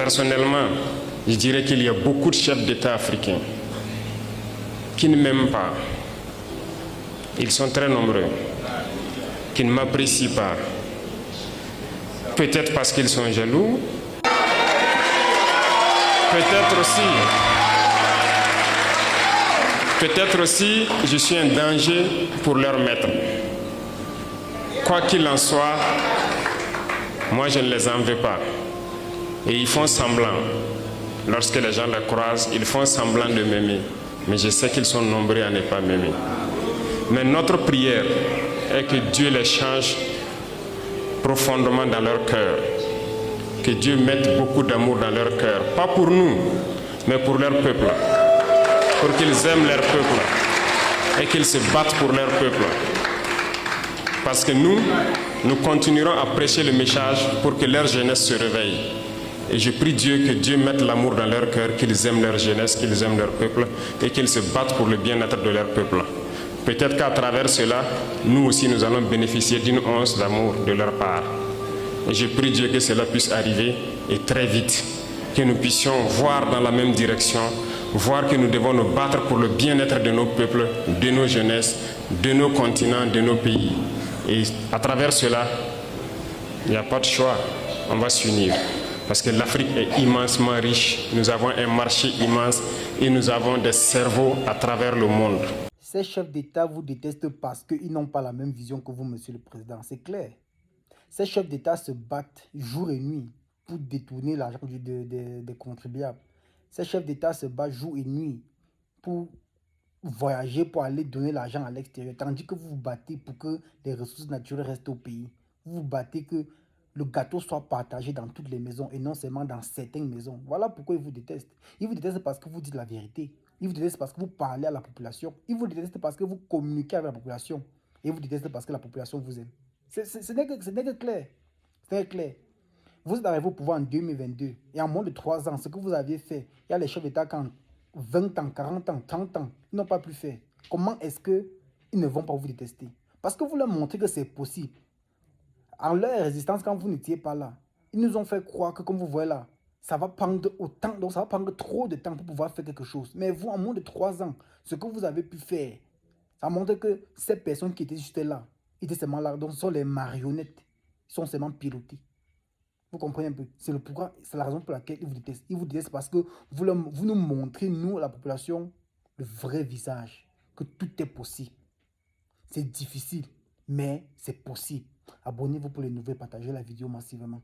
Personnellement, je dirais qu'il y a beaucoup de chefs d'État africains qui ne m'aiment pas. Ils sont très nombreux, qui ne m'apprécient pas. Peut-être parce qu'ils sont jaloux, peut-être aussi je suis un danger pour leur maître. Quoi qu'il en soit, moi je ne les en veux pas. Et ils font semblant. Lorsque les gens les croisent, ils font semblant de m'aimer. Mais je sais qu'ils sont nombreux à ne pas m'aimer. Mais notre prière est que Dieu les change profondément dans leur cœur. Que Dieu mette beaucoup d'amour dans leur cœur. Pas pour nous, mais pour leur peuple. Pour qu'ils aiment leur peuple. Et qu'ils se battent pour leur peuple. Parce que nous continuerons à prêcher le message pour que leur jeunesse se réveille. Et je prie Dieu que Dieu mette l'amour dans leur cœur, qu'ils aiment leur jeunesse, qu'ils aiment leur peuple et qu'ils se battent pour le bien-être de leur peuple. Peut-être qu'à travers cela, nous aussi nous allons bénéficier d'une once d'amour de leur part. Et je prie Dieu que cela puisse arriver et très vite, que nous puissions voir dans la même direction, voir que nous devons nous battre pour le bien-être de nos peuples, de nos jeunesses, de nos continents, de nos pays. Et à travers cela, il n'y a pas de choix, on va s'unir. Parce que l'Afrique est immensement riche, nous avons un marché immense et nous avons des cerveaux à travers le monde. Ces chefs d'État vous détestent parce qu'ils n'ont pas la même vision que vous, Monsieur le Président, c'est clair. Ces chefs d'État se battent jour et nuit pour détourner l'argent des contribuables. Ces chefs d'État se battent jour et nuit pour voyager, pour aller donner l'argent à l'extérieur, tandis que vous vous battez pour que les ressources naturelles restent au pays. Vous vous battez que le gâteau soit partagé dans toutes les maisons et non seulement dans certaines maisons. Voilà pourquoi ils vous détestent. Ils vous détestent parce que vous dites la vérité. Ils vous détestent parce que vous parlez à la population. Ils vous détestent parce que vous communiquez avec la population. Et ils vous détestent parce que la population vous aime. Ce n'est que clair. C'est clair. Vous êtes arrivé au pouvoir en 2022 et en moins de 3 ans, ce que vous aviez fait, il y a les chefs d'État qui en 20 ans, 40 ans, 30 ans, ils n'ont pas pu faire. Comment est-ce qu'ils ne vont pas vous détester? Parce que vous leur montrez que c'est possible. En leur résistance, quand vous n'étiez pas là, ils nous ont fait croire que, comme vous voyez là, ça va prendre autant, donc ça va prendre trop de temps pour pouvoir faire quelque chose. Mais vous, en moins de 3 ans, ce que vous avez pu faire, ça montre que ces personnes qui étaient juste là, étaient seulement là, donc ce sont les marionnettes, ils sont seulement pilotées. Vous comprenez un peu? C'est la raison pour laquelle ils vous détestent. Ils vous détestent parce que vous nous montrez, nous, la population, le vrai visage, que tout est possible. C'est difficile, mais c'est possible. Abonnez-vous pour les nouvelles, partagez la vidéo massivement.